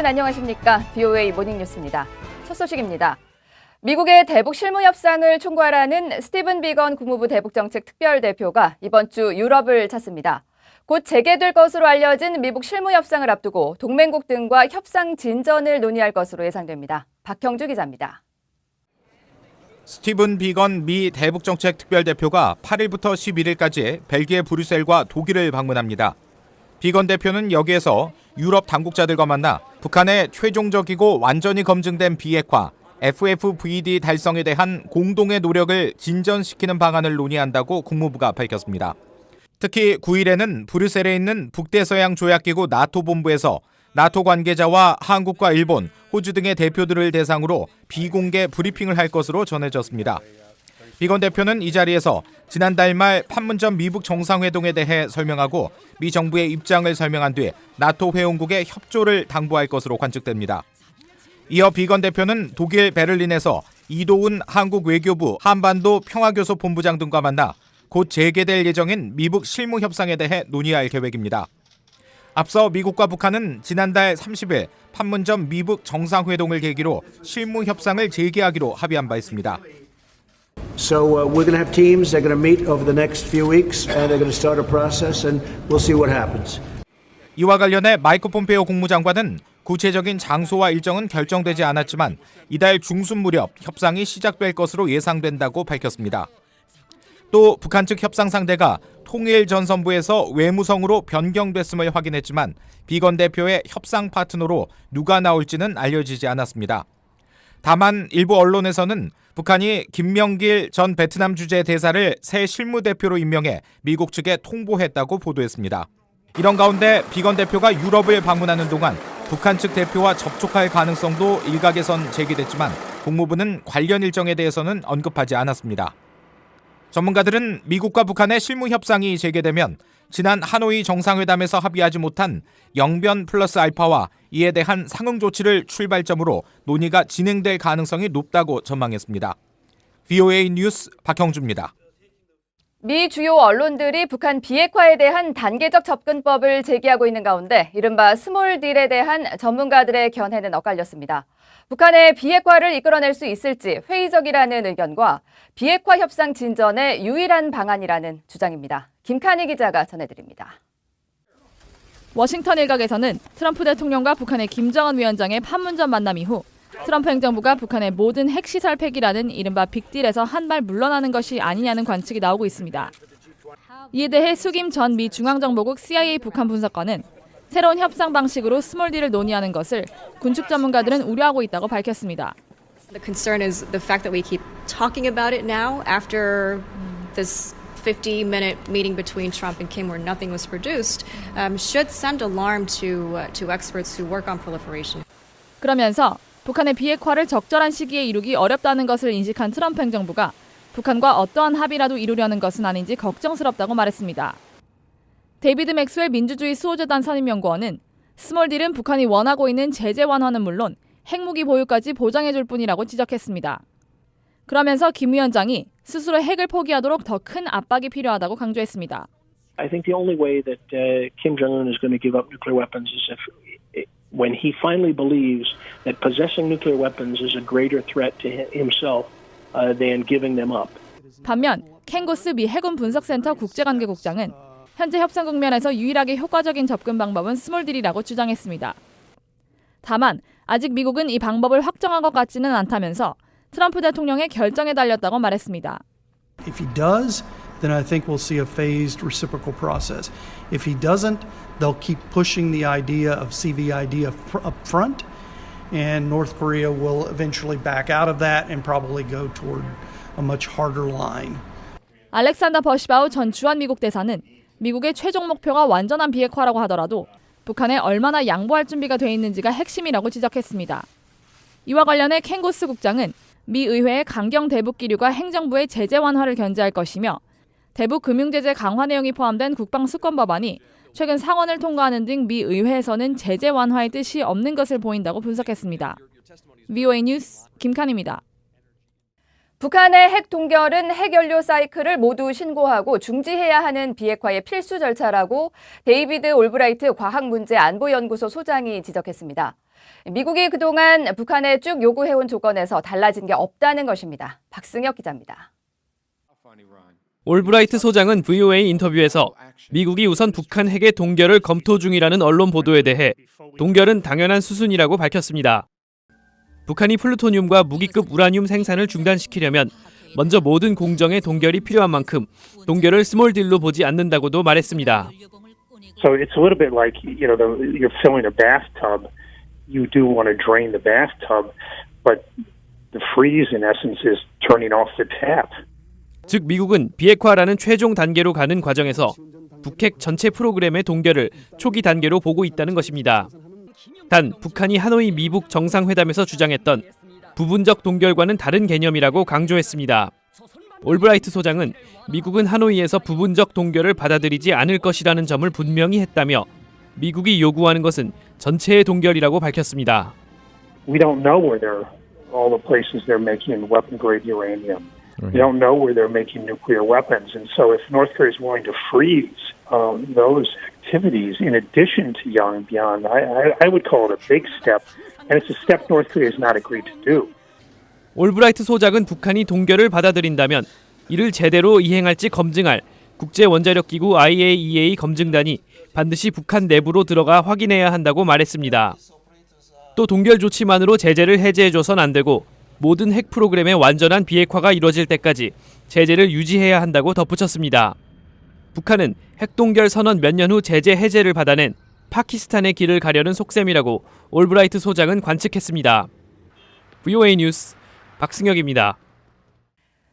안녕하십니까. VOA 모닝뉴스입니다. 첫 소식입니다. 미국의 대북 실무 협상을 총괄하는 스티븐 비건 국무부 대북정책 특별대표가 이번 주 유럽을 찾습니다. 곧 재개될 것으로 알려진 미국 실무 협상을 앞두고 동맹국 등과 협상 진전을 논의할 것으로 예상됩니다. 박형주 기자입니다. 스티븐 비건 미 대북정책 특별대표가 8일부터 11일까지 벨기에 브뤼셀과 독일을 방문합니다. 비건 대표는 여기에서 유럽 당국자들과 만나 북한의 최종적이고 완전히 검증된 비핵화, FFVD 달성에 대한 공동의 노력을 진전시키는 방안을 논의한다고 국무부가 밝혔습니다. 특히 9일에는 브뤼셀에 있는 북대서양 조약기구 나토 본부에서 나토 관계자와 한국과 일본, 호주 등의 대표들을 대상으로 비공개 브리핑을 할 것으로 전해졌습니다. 비건 대표는 이 자리에서 지난달 말 판문점 미북 정상회동에 대해 설명하고 미 정부의 입장을 설명한 뒤 나토 회원국의 협조를 당부할 것으로 관측됩니다. 이어 비건 대표는 독일 베를린에서 이도훈 한국 외교부 한반도 평화교섭 본부장 등과 만나 곧 재개될 예정인 미북 실무 협상에 대해 논의할 계획입니다. 앞서 미국과 북한은 지난달 30일 판문점 미북 정상회동을 계기로 실무 협상을 재개하기로 합의한 바 있습니다. So we're going to have teams. They're going to meet over the next few weeks, and they're going to start a process, and we'll see what happens. 이와 관련해 마이크 폼페이오 국무장관은 구체적인 장소와 일정은 결정되지 않았지만 이달 중순 무렵 협상이 시작될 것으로 예상된다고 밝혔습니다. 또 북한 측 협상 상대가 통일전선부에서 외무성으로 변경됐음을 확인했지만 비건 대표의 협상 파트너로 누가 나올지는 알려지지 않았습니다. 다만 일부 언론에서는 북한이 김명길 전 베트남 주재 대사를 새 실무대표로 임명해 미국 측에 통보했다고 보도했습니다. 이런 가운데 비건 대표가 유럽을 방문하는 동안 북한 측 대표와 접촉할 가능성도 일각에선 제기됐지만 국무부는 관련 일정에 대해서는 언급하지 않았습니다. 전문가들은 미국과 북한의 실무 협상이 재개되면 지난 하노이 정상회담에서 합의하지 못한 영변 플러스 알파와 이에 대한 상응 조치를 출발점으로 논의가 진행될 가능성이 높다고 전망했습니다. VOA 뉴스 박형주입니다. 미 주요 언론들이 북한 비핵화에 대한 단계적 접근법을 제기하고 있는 가운데 이른바 스몰 딜에 대한 전문가들의 견해는 엇갈렸습니다. 북한의 비핵화를 이끌어낼 수 있을지 회의적이라는 의견과 비핵화 협상 진전의 유일한 방안이라는 주장입니다. 김칸희 기자가 전해드립니다. 워싱턴 일각에서는 트럼프 대통령과 북한의 김정은 위원장의 판문점 만남 이후 트럼프 행정부가 북한의 모든 핵시설 폐기라는 이른바 빅딜에서 한 발 물러나는 것이 아니냐는 관측이 나오고 있습니다. 이에 대해 수김 전 미 중앙정보국 CIA 북한 분석관은 새로운 협상 방식으로 스몰 딜을 논의하는 것을 군축 전문가들은 우려하고 있다고 밝혔습니다. The concern is the fact that we keep talking about it now after this 50-minute meeting between Trump and Kim where nothing was produced should send alarm to experts who work on proliferation. 그러면서 북한의 비핵화를 적절한 시기에 이루기 어렵다는 것을 인식한 트럼프 행정부가 북한과 어떠한 합의라도 이루려는 것은 아닌지 걱정스럽다고 말했습니다. 데이비드 맥스웰 민주주의 수호재단 선임연구원은 스몰 딜은 북한이 원하고 있는 제재 완화는 물론 핵무기 보유까지 보장해줄 뿐이라고 지적했습니다. 그러면서 김 위원장이 스스로 핵을 포기하도록 더 큰 압박이 필요하다고 강조했습니다. I think the only way that Kim Jong-un is going to give up nuclear weapons is when he finally believes that possessing nuclear weapons is a greater threat to himself than giving them up. 반면 켄고스 미 해군 분석센터 국제관계국장은 현재 협상 국면에서 유일하게 효과적인 접근 방법은 스몰 딜이라고 주장했습니다. 다만 아직 미국은 이 방법을 확정한 것 같지는 않다면서 트럼프 대통령의 결정에 달렸다고 말했습니다. If he does, then I think we'll see a phased reciprocal process. If he doesn't, they'll keep pushing the idea of CVID up front, and North Korea will eventually back out of that and probably go toward a much harder line. 알렉산더 버시바우 전 주한 미국 대사는 미국의 최종 목표가 완전한 비핵화라고 하더라도 북한에 얼마나 양보할 준비가 돼 있는지가 핵심이라고 지적했습니다. 이와 관련해 켄고스 국장은 미 의회의 강경 대북 기류가 행정부의 제재 완화를 견제할 것이며 대북 금융제재 강화 내용이 포함된 국방수권 법안이 최근 상원을 통과하는 등 미 의회에서는 제재 완화의 뜻이 없는 것을 보인다고 분석했습니다. VOA 뉴스 김칸희입니다. 북한의 핵 동결은 핵연료 사이클을 모두 신고하고 중지해야 하는 비핵화의 필수 절차라고 데이비드 올브라이트 과학문제안보연구소 소장이 지적했습니다. 미국이 그동안 북한에 쭉 요구해온 조건에서 달라진 게 없다는 것입니다. 박승혁 기자입니다. 올브라이트 소장은 VOA 인터뷰에서 미국이 우선 북한 핵의 동결을 검토 중이라는 언론 보도에 대해 동결은 당연한 수순이라고 밝혔습니다. 북한이 플루토늄과 무기급 우라늄 생산을 중단시키려면 먼저 모든 공정의 동결이 필요한 만큼 동결을 스몰 딜로 보지 않는다고도 말했습니다. So it's a little bit like, you're filling a bathtub. You do want to drain the bathtub, but the freeze in essence is turning off the tap. 즉 미국은 비핵화라는 최종 단계로 가는 과정에서 북핵 전체 프로그램의 동결을 초기 단계로 보고 있다는 것입니다. 단 북한이 하노이 미북 정상회담에서 주장했던 부분적 동결과는 다른 개념이라고 강조했습니다. 올브라이트 소장은 미국은 하노이에서 부분적 동결을 받아들이지 않을 것이라는 점을 분명히 했다며 미국이 요구하는 것은 전체의 동결이라고 밝혔습니다. We don't know where all the places they're making weapon-grade uranium. We don't know where they're making nuclear weapons. And so if North Korea is willing to freeze those activities in addition to Yongbyon, I would call it a big step. And it's a step North Korea has not agreed to do. 올브라이트 소장은 북한이 동결을 받아들인다면 이를 제대로 이행할지 검증할 국제원자력기구 IAEA 검증단이 반드시 북한 내부로 들어가 확인해야 한다고 말했습니다. 또 동결 조치만으로 제재를 해제해줘선 안 되고 모든 핵 프로그램의 완전한 비핵화가 이뤄질 때까지 제재를 유지해야 한다고 덧붙였습니다. 북한은 핵동결 선언 몇 년 후 제재 해제를 받아낸 파키스탄의 길을 가려는 속셈이라고 올브라이트 소장은 관측했습니다. VOA 뉴스 박승혁입니다.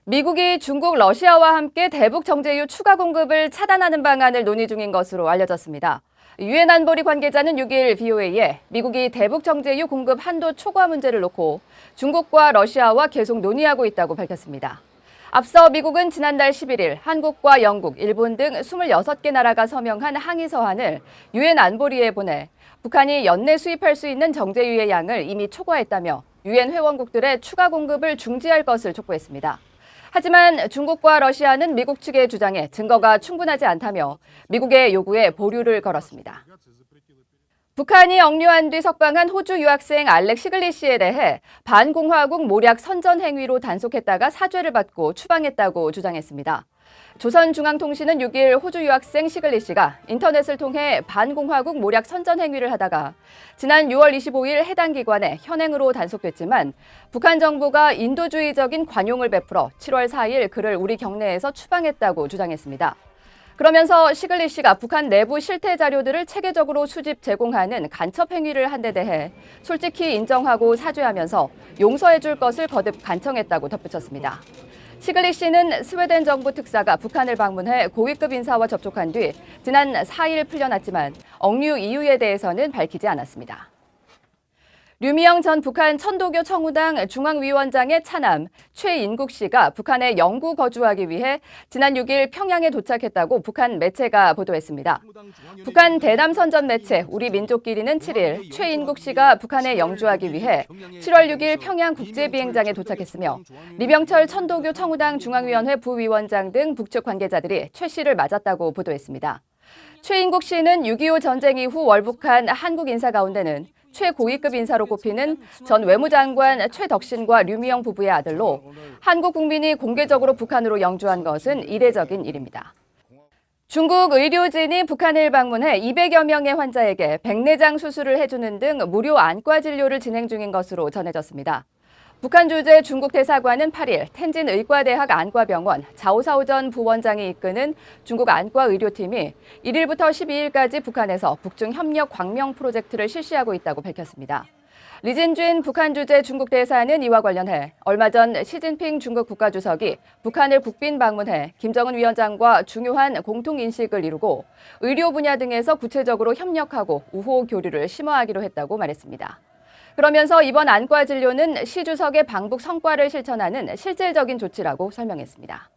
미국이 중국, 러시아와 함께 대북 정제유 추가 공급을 차단하는 방안을 논의 중인 것으로 알려졌습니다. 유엔 안보리 관계자는 6일 VOA에 미국이 대북 정제유 공급 한도 초과 문제를 놓고 중국과 러시아와 계속 논의하고 있다고 밝혔습니다. 앞서 미국은 지난달 11일 한국과 영국, 일본 등 26개 나라가 서명한 항의 서한을 유엔 안보리에 보내 북한이 연내 수입할 수 있는 정제유의 양을 이미 초과했다며 유엔 회원국들의 추가 공급을 중지할 것을 촉구했습니다. 하지만 중국과 러시아는 미국 측의 주장에 증거가 충분하지 않다며 미국의 요구에 보류를 걸었습니다. 북한이 억류한 뒤 석방한 호주 유학생 알렉 시글리시에 대해 반공화국 모략 선전 행위로 단속했다가 사죄를 받고 추방했다고 주장했습니다. 조선중앙통신은 6일 호주 유학생 시글리시가 인터넷을 통해 반공화국 모략 선전 행위를 하다가 지난 6월 25일 해당 기관에 현행으로 단속됐지만 북한 정부가 인도주의적인 관용을 베풀어 7월 4일 그를 우리 경내에서 추방했다고 주장했습니다. 그러면서 시글리시가 북한 내부 실태 자료들을 체계적으로 수집 제공하는 간첩 행위를 한 데 대해 솔직히 인정하고 사죄하면서 용서해 줄 것을 거듭 간청했다고 덧붙였습니다. 시글리시는 스웨덴 정부 특사가 북한을 방문해 고위급 인사와 접촉한 뒤 지난 4일 풀려났지만 억류 이유에 대해서는 밝히지 않았습니다. 류미영 전 북한 천도교 청우당 중앙위원장의 차남 최인국 씨가 북한에 영구 거주하기 위해 지난 6일 평양에 도착했다고 북한 매체가 보도했습니다. 북한 대남선전 매체 우리민족끼리는 7일 최인국 씨가 북한에 영주하기 위해 7월 6일 평양 국제비행장에 도착했으며 리병철 천도교 청우당 중앙위원회 부위원장 등 북측 관계자들이 최 씨를 맞았다고 보도했습니다. 최인국 씨는 6.25 전쟁 이후 월북한 한국 인사 가운데는 최고위급 인사로 꼽히는 전 외무장관 최덕신과 류미영 부부의 아들로 한국 국민이 공개적으로 북한으로 영주한 것은 이례적인 일입니다. 중국 의료진이 북한을 방문해 200여 명의 환자에게 백내장 수술을 해주는 등 무료 안과 진료를 진행 중인 것으로 전해졌습니다. 북한 주재 중국 대사관은 8일 텐진 의과대학 안과병원 자오사오 전 부원장이 이끄는 중국 안과 의료팀이 1일부터 12일까지 북한에서 북중 협력 광명 프로젝트를 실시하고 있다고 밝혔습니다. 리진쥔 북한 주재 중국 대사는 이와 관련해 얼마 전 시진핑 중국 국가주석이 북한을 국빈 방문해 김정은 위원장과 중요한 공통인식을 이루고 의료 분야 등에서 구체적으로 협력하고 우호 교류를 심화하기로 했다고 말했습니다. 그러면서 이번 안과 진료는 시 주석의 방북 성과를 실천하는 실질적인 조치라고 설명했습니다.